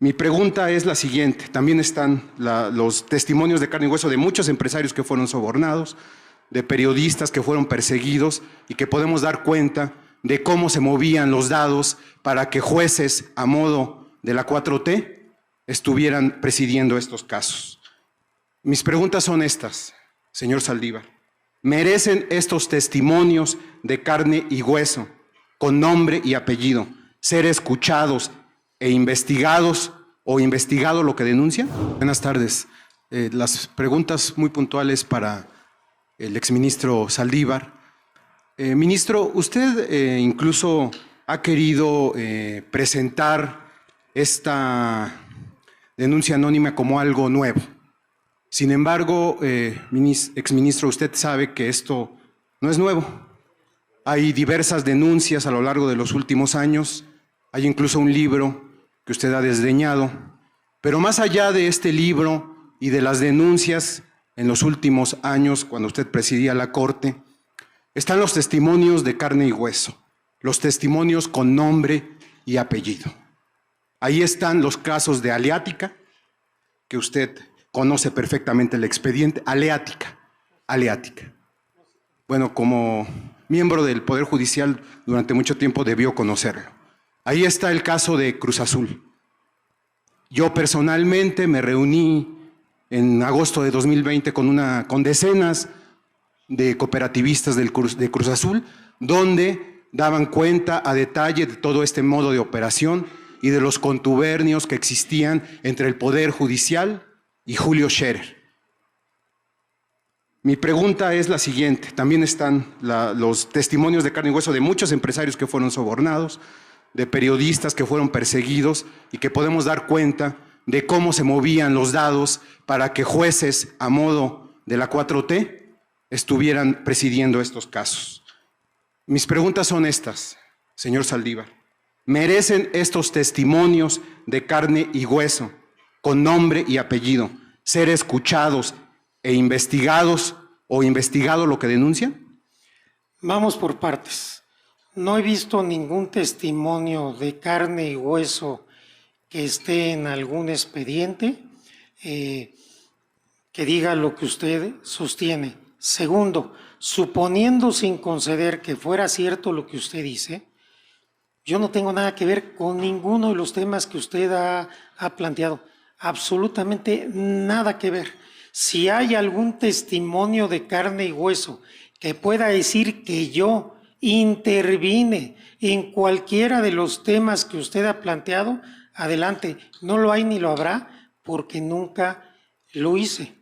Mi pregunta es la siguiente. También están los testimonios de carne y hueso de muchos empresarios que fueron sobornados, de periodistas que fueron perseguidos y que podemos dar cuenta de cómo se movían los dados para que jueces a modo de la 4T estuvieran presidiendo estos casos. Mis preguntas son estas, señor Saldívar. ¿Merecen estos testimonios de carne y hueso, con nombre y apellido, ser escuchados e investigados o investigado lo que denuncian? Buenas tardes. Las preguntas muy puntuales para el exministro Saldívar. Ministro, usted incluso ha querido presentar esta denuncia anónima como algo nuevo. Sin embargo, exministro, usted sabe que esto no es nuevo. Hay diversas denuncias a lo largo de los últimos años. Hay incluso un libro que usted ha desdeñado. Pero más allá de este libro y de las denuncias en los últimos años, cuando usted presidía la Corte, están los testimonios de carne y hueso, los testimonios con nombre y apellido. Ahí están los casos de Aleática, que usted conoce perfectamente el expediente, Aleática. Bueno, como miembro del Poder Judicial durante mucho tiempo debió conocerlo. Ahí está el caso de Cruz Azul. Yo personalmente me reuní en agosto de 2020 con decenas de cooperativistas de Cruz Azul, donde daban cuenta a detalle de todo este modo de operación y de los contubernios que existían entre el Poder Judicial y Julio Scherer. Mi pregunta es la siguiente. También están los testimonios de carne y hueso de muchos empresarios que fueron sobornados, de periodistas que fueron perseguidos y que podemos dar cuenta de cómo se movían los dados para que jueces a modo de la 4T estuvieran presidiendo estos casos. Mis preguntas son estas, señor Saldívar. ¿Merecen estos testimonios de carne y hueso, con nombre y apellido, ser escuchados e investigados o investigado lo que denuncian? Vamos por partes. No he visto ningún testimonio de carne y hueso que esté en algún expediente que diga lo que usted sostiene. Segundo, suponiendo sin conceder que fuera cierto lo que usted dice, yo no tengo nada que ver con ninguno de los temas que usted ha planteado. Absolutamente nada que ver. Si hay algún testimonio de carne y hueso que pueda decir que yo intervine en cualquiera de los temas que usted ha planteado, adelante. No lo hay ni lo habrá porque nunca lo hice.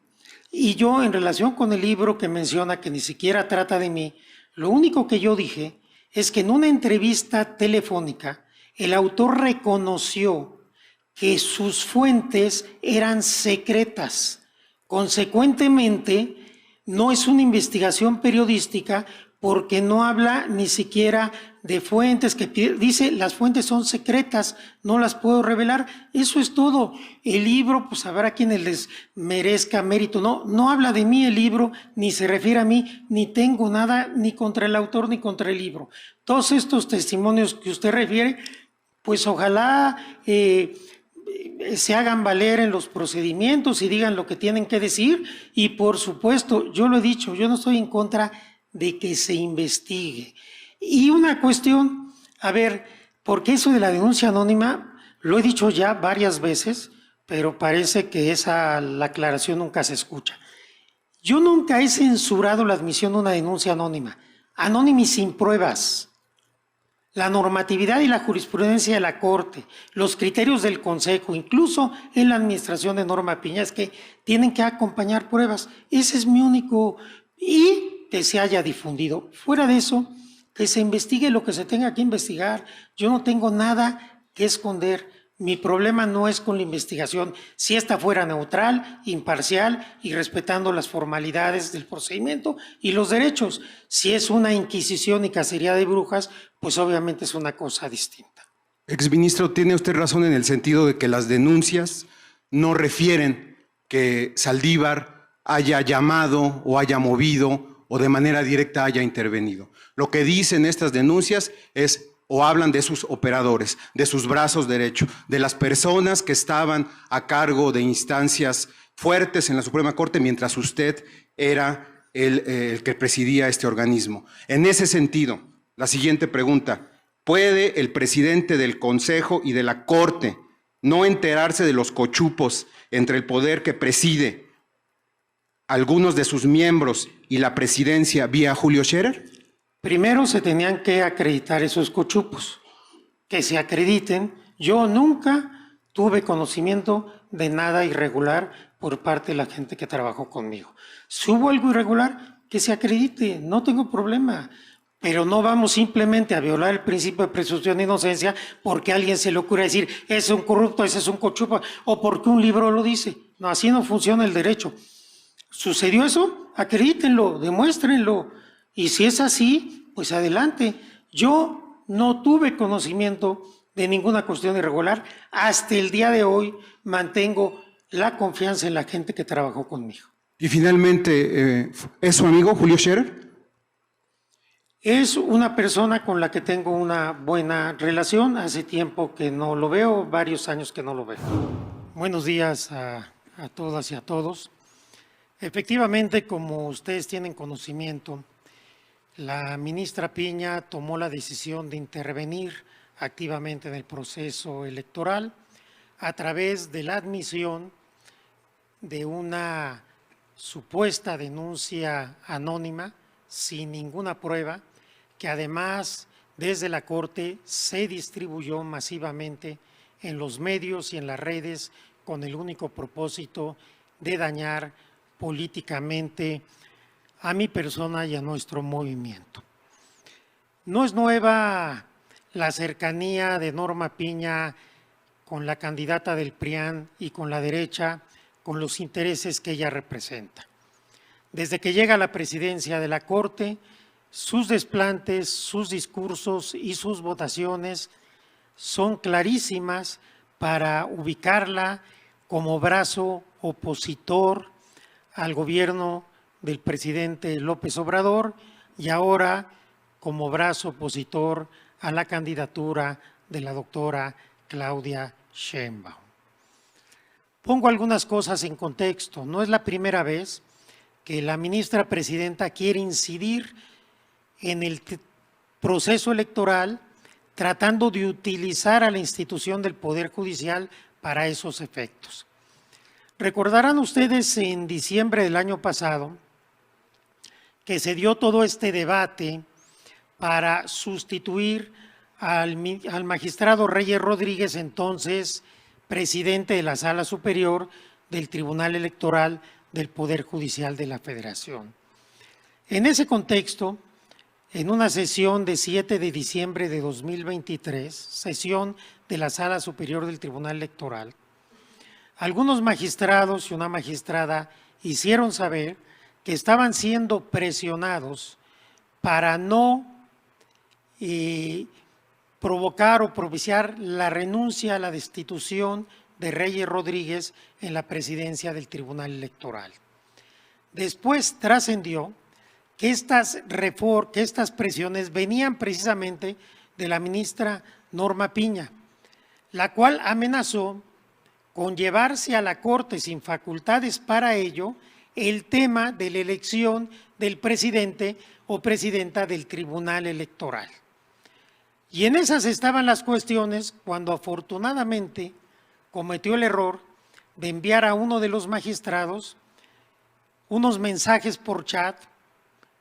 Y yo, en relación con el libro que menciona que ni siquiera trata de mí, lo único que yo dije es que en una entrevista telefónica el autor reconoció que sus fuentes eran secretas. Consecuentemente, no es una investigación periodística porque no habla ni siquiera de fuentes, que dice las fuentes son secretas, no las puedo revelar. Eso es todo. El libro, pues habrá quienes les merezca mérito. No habla de mí el libro, ni se refiere a mí, ni tengo nada ni contra el autor ni contra el libro. Todos estos testimonios que usted refiere, pues ojalá se hagan valer en los procedimientos y digan lo que tienen que decir. Y por supuesto, yo lo he dicho, yo no estoy en contra de que se investigue. Y una cuestión, a ver, porque eso de la denuncia anónima, lo he dicho ya varias veces, pero parece que la aclaración nunca se escucha. Yo nunca he censurado la admisión de una denuncia anónima y sin pruebas. La normatividad y la jurisprudencia de la Corte, los criterios del Consejo, incluso en la administración de Norma Piña, es que tienen que acompañar pruebas. Ese es mi único... Y que se haya difundido. Fuera de eso, que se investigue lo que se tenga que investigar. Yo no tengo nada que esconder. Mi problema no es con la investigación. Si esta fuera neutral, imparcial y respetando las formalidades del procedimiento y los derechos. Si es una inquisición y cacería de brujas, pues obviamente es una cosa distinta. Exministro, tiene usted razón en el sentido de que las denuncias no refieren que Saldívar haya llamado o haya movido o de manera directa haya intervenido. Lo que dicen estas denuncias es o hablan de sus operadores, de sus brazos derechos, de las personas que estaban a cargo de instancias fuertes en la Suprema Corte mientras usted era el que presidía este organismo? En ese sentido, la siguiente pregunta: ¿puede el presidente del Consejo y de la Corte no enterarse de los cochupos entre el poder que preside, algunos de sus miembros y la presidencia vía Julio Scherer? Primero se tenían que acreditar esos cochupos, que se acrediten. Yo nunca tuve conocimiento de nada irregular por parte de la gente que trabajó conmigo. Si hubo algo irregular, que se acredite, no tengo problema. Pero no vamos simplemente a violar el principio de presunción de inocencia porque a alguien se le ocurre decir, ese es un corrupto, ese es un cochupa, o porque un libro lo dice. No, así no funciona el derecho. ¿Sucedió eso? Acredítenlo, demuéstrenlo. Y si es así, pues adelante. Yo no tuve conocimiento de ninguna cuestión irregular. Hasta el día de hoy mantengo la confianza en la gente que trabajó conmigo. Y finalmente, ¿es su amigo Julio Scherer? Es una persona con la que tengo una buena relación. Hace tiempo que no lo veo, varios años que no lo veo. Buenos días a todas y a todos. Efectivamente, como ustedes tienen conocimiento, la ministra Piña tomó la decisión de intervenir activamente en el proceso electoral a través de la admisión de una supuesta denuncia anónima sin ninguna prueba, que además desde la Corte se distribuyó masivamente en los medios y en las redes con el único propósito de dañar políticamente a mi persona y a nuestro movimiento. No es nueva la cercanía de Norma Piña con la candidata del PRIAN y con la derecha, con los intereses que ella representa. Desde que llega a la presidencia de la Corte, sus desplantes, sus discursos y sus votaciones son clarísimas para ubicarla como brazo opositor al gobierno del presidente López Obrador y ahora como brazo opositor a la candidatura de la doctora Claudia Sheinbaum. Pongo algunas cosas en contexto. No es la primera vez que la ministra presidenta quiere incidir en el proceso electoral tratando de utilizar a la institución del Poder Judicial para esos efectos. Recordarán ustedes en diciembre del año pasado que se dio todo este debate para sustituir al magistrado Reyes Rodríguez, entonces presidente de la Sala Superior del Tribunal Electoral del Poder Judicial de la Federación. En ese contexto, en una sesión de 7 de diciembre de 2023, sesión de la Sala Superior del Tribunal Electoral, algunos magistrados y una magistrada hicieron saber que estaban siendo presionados para no provocar o propiciar la renuncia a la destitución de Reyes Rodríguez en la presidencia del Tribunal Electoral. Después trascendió que estas presiones venían precisamente de la ministra Norma Piña, la cual amenazó con llevarse a la Corte sin facultades para ello el tema de la elección del presidente o presidenta del Tribunal Electoral. Y en esas estaban las cuestiones cuando afortunadamente cometió el error de enviar a uno de los magistrados unos mensajes por chat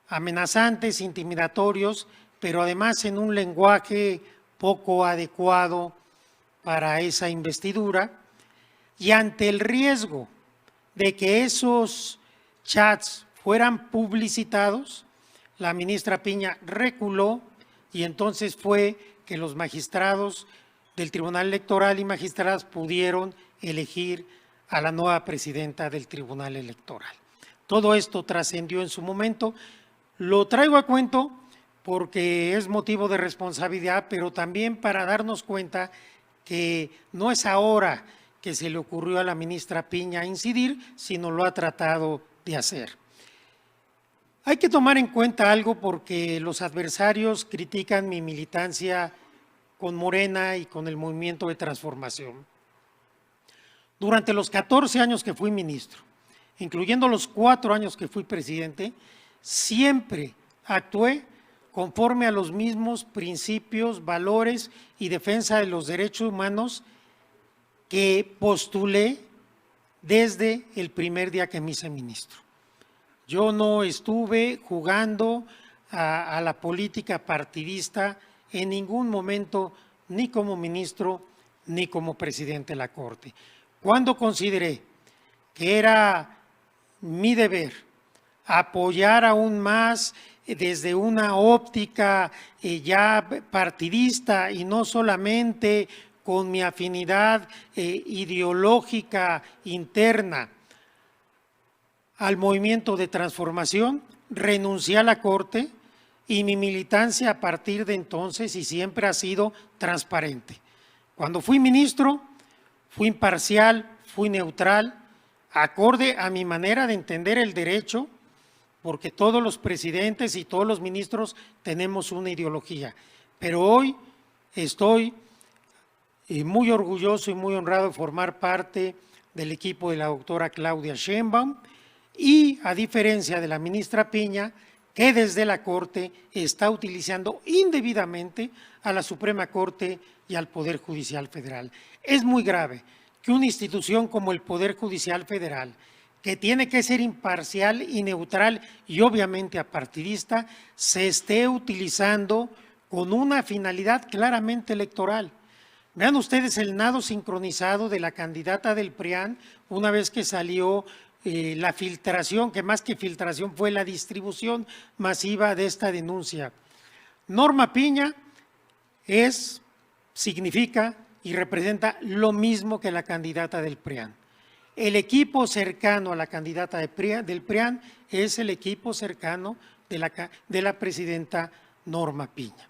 amenazantes, intimidatorios, pero además en un lenguaje poco adecuado para esa investidura, y ante el riesgo de que esos chats fueran publicitados, la ministra Piña reculó y entonces fue que los magistrados del Tribunal Electoral y magistradas pudieron elegir a la nueva presidenta del Tribunal Electoral. Todo esto trascendió en su momento. Lo traigo a cuento porque es motivo de responsabilidad, pero también para darnos cuenta que no es ahora que se le ocurrió a la ministra Piña incidir, sino lo ha tratado de hacer. Hay que tomar en cuenta algo porque los adversarios critican mi militancia con Morena y con el Movimiento de Transformación. Durante los 14 años que fui ministro, incluyendo los 4 años que fui presidente, siempre actué conforme a los mismos principios, valores y defensa de los derechos humanos que postulé desde el primer día que me hice ministro. Yo no estuve jugando a la política partidista en ningún momento, ni como ministro, ni como presidente de la Corte. Cuando consideré que era mi deber apoyar aún más desde una óptica ya partidista y no solamente con mi afinidad ideológica interna al movimiento de transformación, renuncié a la Corte y mi militancia a partir de entonces y siempre ha sido transparente. Cuando fui ministro, fui imparcial, fui neutral, acorde a mi manera de entender el derecho, porque todos los presidentes y todos los ministros tenemos una ideología. Pero hoy estoy muy orgulloso y muy honrado de formar parte del equipo de la doctora Claudia Sheinbaum y, a diferencia de la ministra Piña, que desde la Corte está utilizando indebidamente a la Suprema Corte y al Poder Judicial Federal. Es muy grave que una institución como el Poder Judicial Federal, que tiene que ser imparcial y neutral y obviamente apartidista, se esté utilizando con una finalidad claramente electoral. Vean ustedes el nado sincronizado de la candidata del PRIAN una vez que salió la filtración, que más que filtración fue la distribución masiva de esta denuncia. Norma Piña significa y representa lo mismo que la candidata del PRIAN. El equipo cercano a la candidata del PRIAN es el equipo cercano de la presidenta Norma Piña.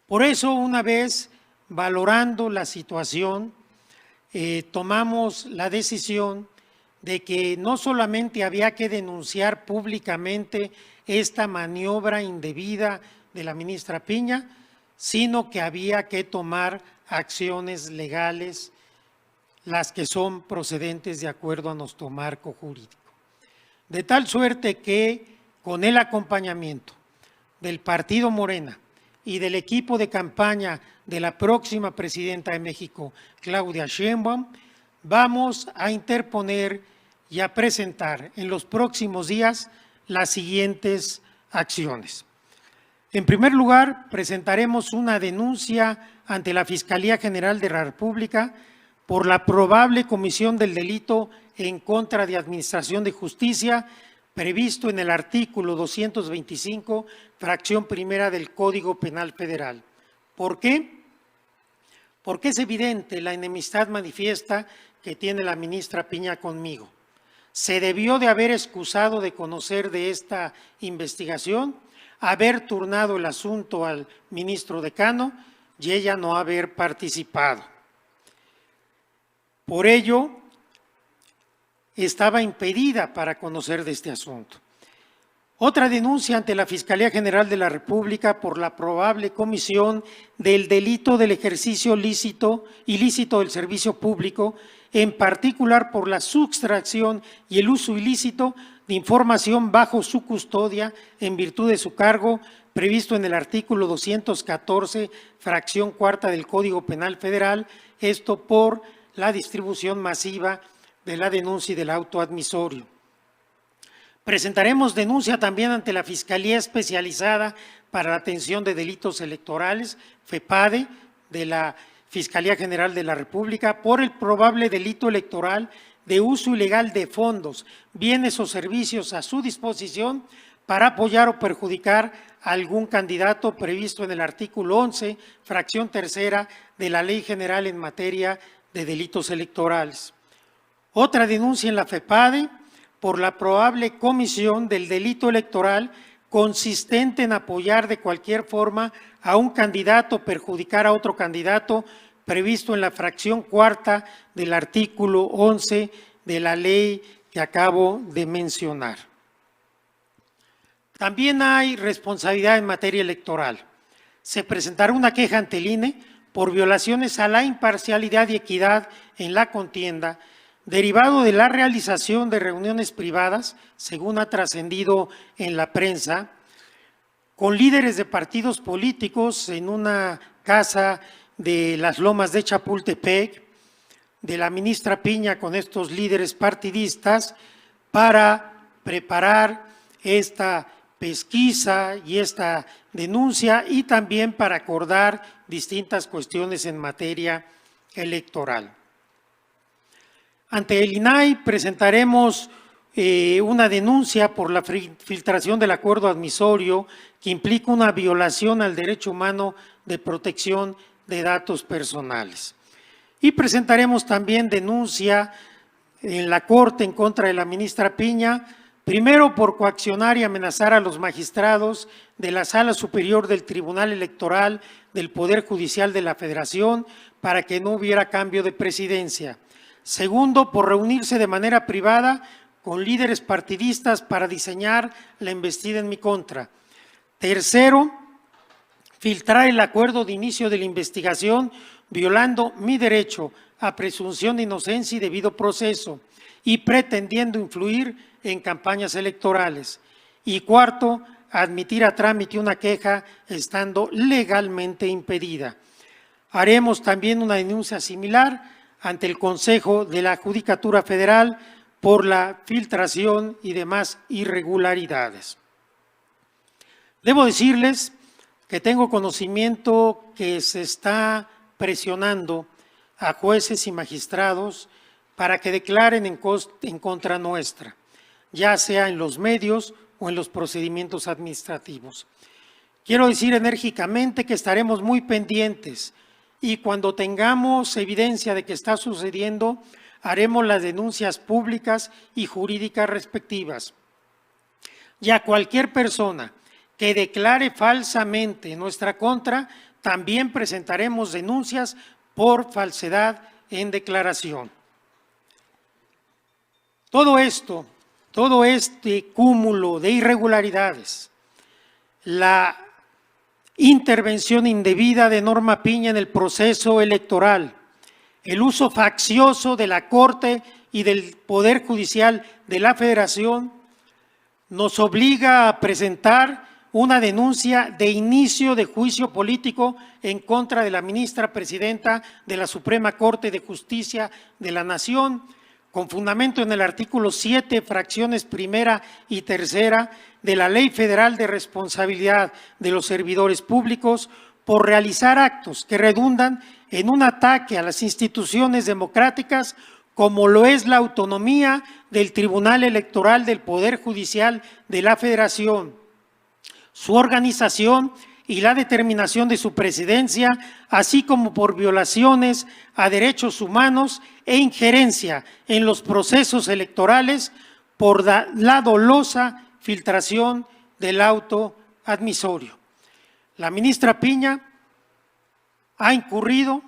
Por eso, una vez valorando la situación, tomamos la decisión de que no solamente había que denunciar públicamente esta maniobra indebida de la ministra Piña, sino que había que tomar acciones legales, las que son procedentes de acuerdo a nuestro marco jurídico. De tal suerte que con el acompañamiento del Partido Morena y del equipo de campaña de la próxima presidenta de México, Claudia Sheinbaum, vamos a interponer y a presentar en los próximos días las siguientes acciones. En primer lugar, presentaremos una denuncia ante la Fiscalía General de la República por la probable comisión del delito en contra de Administración de Justicia previsto en el artículo 225, fracción primera del Código Penal Federal. ¿Por qué? Porque es evidente la enemistad manifiesta que tiene la ministra Piña conmigo. Se debió de haber excusado de conocer de esta investigación, haber turnado el asunto al ministro decano y ella no haber participado. Por ello, estaba impedida para conocer de este asunto. Otra denuncia ante la Fiscalía General de la República por la probable comisión del delito del ejercicio ilícito del servicio público, en particular por la sustracción y el uso ilícito de información bajo su custodia en virtud de su cargo, previsto en el artículo 214, fracción cuarta del Código Penal Federal, esto por la distribución masiva de la denuncia y del auto admisorio. Presentaremos denuncia también ante la Fiscalía Especializada para la Atención de Delitos Electorales, FEPADE, de la Fiscalía General de la República, por el probable delito electoral de uso ilegal de fondos, bienes o servicios a su disposición para apoyar o perjudicar a algún candidato previsto en el artículo 11, fracción tercera de la Ley General en materia de delitos electorales. Otra denuncia en la FEPADE por la probable comisión del delito electoral consistente en apoyar de cualquier forma a un candidato o perjudicar a otro candidato previsto en la fracción cuarta del artículo 11 de la ley que acabo de mencionar. También hay responsabilidad en materia electoral. se presentará una queja ante el INE por violaciones a la imparcialidad y equidad en la contienda, derivado de la realización de reuniones privadas, según ha trascendido en la prensa, con líderes de partidos políticos en una casa de las Lomas de Chapultepec, de la ministra Piña con estos líderes partidistas, para preparar esta pesquisa y esta denuncia y también para acordar distintas cuestiones en materia electoral. Ante el INAI presentaremos una denuncia por la filtración del acuerdo admisorio que implica una violación al derecho humano de protección de datos personales. Y presentaremos también denuncia en la Corte en contra de la ministra Piña, primero por coaccionar y amenazar a los magistrados de la Sala Superior del Tribunal Electoral del Poder Judicial de la Federación para que no hubiera cambio de presidencia. Segundo, por reunirse de manera privada con líderes partidistas para diseñar la embestida en mi contra. Tercero, filtrar el acuerdo de inicio de la investigación violando mi derecho a presunción de inocencia y debido proceso y pretendiendo influir en campañas electorales. Y cuarto, admitir a trámite una queja estando legalmente impedida. Haremos también una denuncia similar ante el Consejo de la Judicatura Federal por la filtración y demás irregularidades. Debo decirles que tengo conocimiento que se está presionando a jueces y magistrados para que declaren en contra nuestra, ya sea en los medios o en los procedimientos administrativos. Quiero decir enérgicamente que estaremos muy pendientes y cuando tengamos evidencia de que está sucediendo, haremos las denuncias públicas y jurídicas respectivas. Ya cualquier persona que declare falsamente en nuestra contra, también presentaremos denuncias por falsedad en declaración. Todo esto, todo este cúmulo de irregularidades, la intervención indebida de Norma Piña en el proceso electoral, el uso faccioso de la Corte y del Poder Judicial de la Federación, nos obliga a presentar una denuncia de inicio de juicio político en contra de la ministra presidenta de la Suprema Corte de Justicia de la Nación, con fundamento en el artículo 7, fracciones primera y tercera de la Ley Federal de Responsabilidad de los Servidores Públicos, por realizar actos que redundan en un ataque a las instituciones democráticas, como lo es la autonomía del Tribunal Electoral del Poder Judicial de la Federación, su organización y la determinación de su presidencia, así como por violaciones a derechos humanos e injerencia en los procesos electorales por la dolosa filtración del auto admisorio. La ministra Piña ha incurrido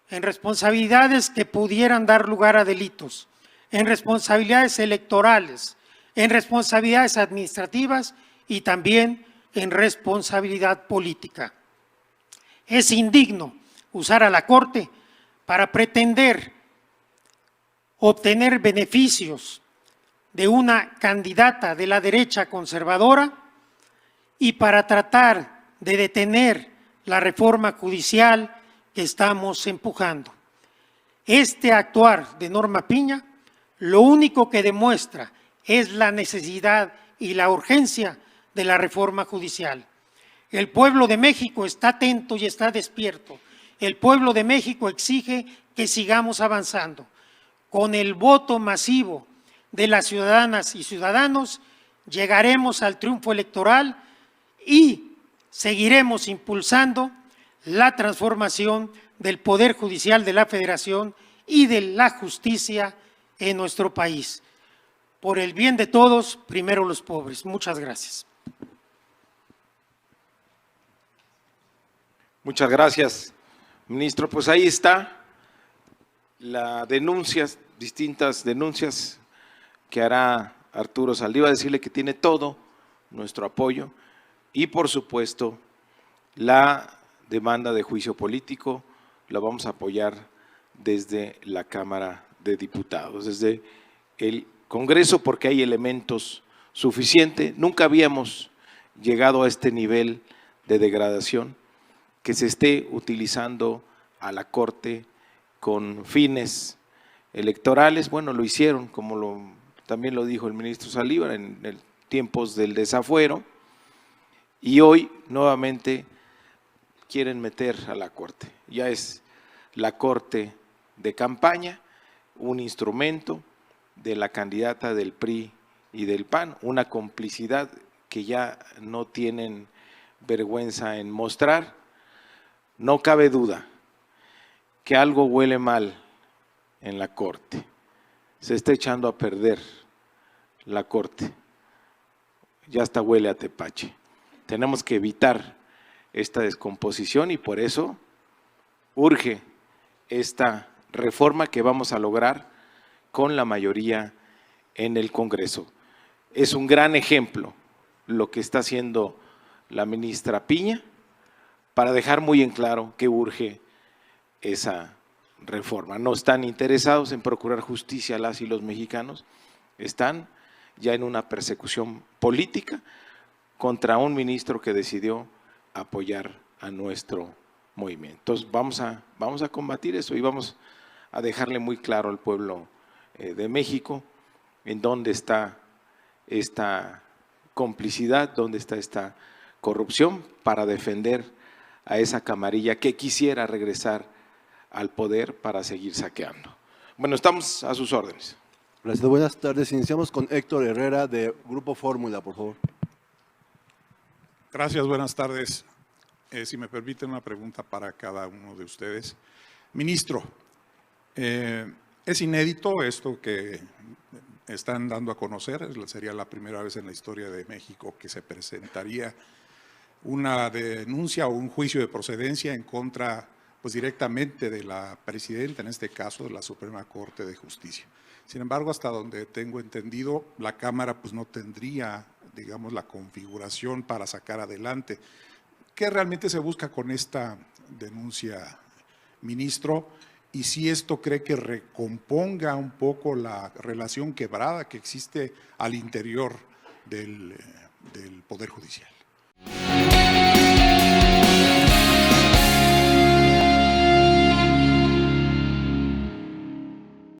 en responsabilidades que pudieran dar lugar a delitos, en responsabilidades electorales, en responsabilidades administrativas y también en responsabilidad política. Es indigno usar a la Corte para pretender obtener beneficios de una candidata de la derecha conservadora y para tratar de detener la reforma judicial que estamos empujando. Este actuar de Norma Piña lo único que demuestra es la necesidad y la urgencia de la reforma judicial. El pueblo de México está atento y está despierto. El pueblo de México exige que sigamos avanzando. Con el voto masivo de las ciudadanas y ciudadanos llegaremos al triunfo electoral y seguiremos impulsando la transformación del Poder Judicial de la Federación y de la justicia en nuestro país. Por el bien de todos, primero los pobres. Muchas gracias. Muchas gracias, ministro. Pues ahí está la denuncia, distintas denuncias que hará Arturo Saldívar. Decirle que tiene todo nuestro apoyo y, por supuesto, La demanda de juicio político la vamos a apoyar desde la Cámara de Diputados, desde el Congreso, porque hay elementos suficientes. Nunca habíamos llegado a este nivel de degradación, que se esté utilizando a la Corte con fines electorales. Bueno, lo hicieron, como también lo dijo el ministro Saldívar, en tiempos del desafuero, y hoy nuevamente quieren meter a la Corte. Ya es la Corte de campaña, un instrumento de la candidata del PRI y del PAN, una complicidad que ya no tienen vergüenza en mostrar. No cabe duda que algo huele mal en la Corte. Se está echando a perder la Corte. Ya hasta huele a tepache. Tenemos que evitar esta descomposición y por eso urge esta reforma que vamos a lograr con la mayoría en el Congreso. Es un gran ejemplo lo que está haciendo la ministra Piña para dejar muy en claro que urge esa reforma. No están interesados en procurar justicia a las y los mexicanos, están ya en una persecución política contra un ministro que decidió apoyar a nuestro movimiento. Entonces vamos a combatir eso y vamos a dejarle muy claro al pueblo de México en dónde está esta complicidad, dónde está esta corrupción, para defender a esa camarilla que quisiera regresar al poder para seguir saqueando. Bueno, estamos a sus órdenes. Gracias, buenas tardes. Iniciamos con Héctor Herrera de Grupo Fórmula, por favor. Gracias, buenas tardes. Si me permiten una pregunta para cada uno de ustedes. Ministro, es inédito esto que están dando a conocer, sería la primera vez en la historia de México que se presentaría una denuncia o un juicio de procedencia en contra, pues directamente de la presidenta, en este caso de la Suprema Corte de Justicia. Sin embargo, hasta donde tengo entendido, la Cámara pues no tendría, digamos, la configuración para sacar adelante. ¿Qué realmente se busca con esta denuncia, ministro? Y si esto cree que recomponga un poco la relación quebrada que existe al interior del Poder Judicial.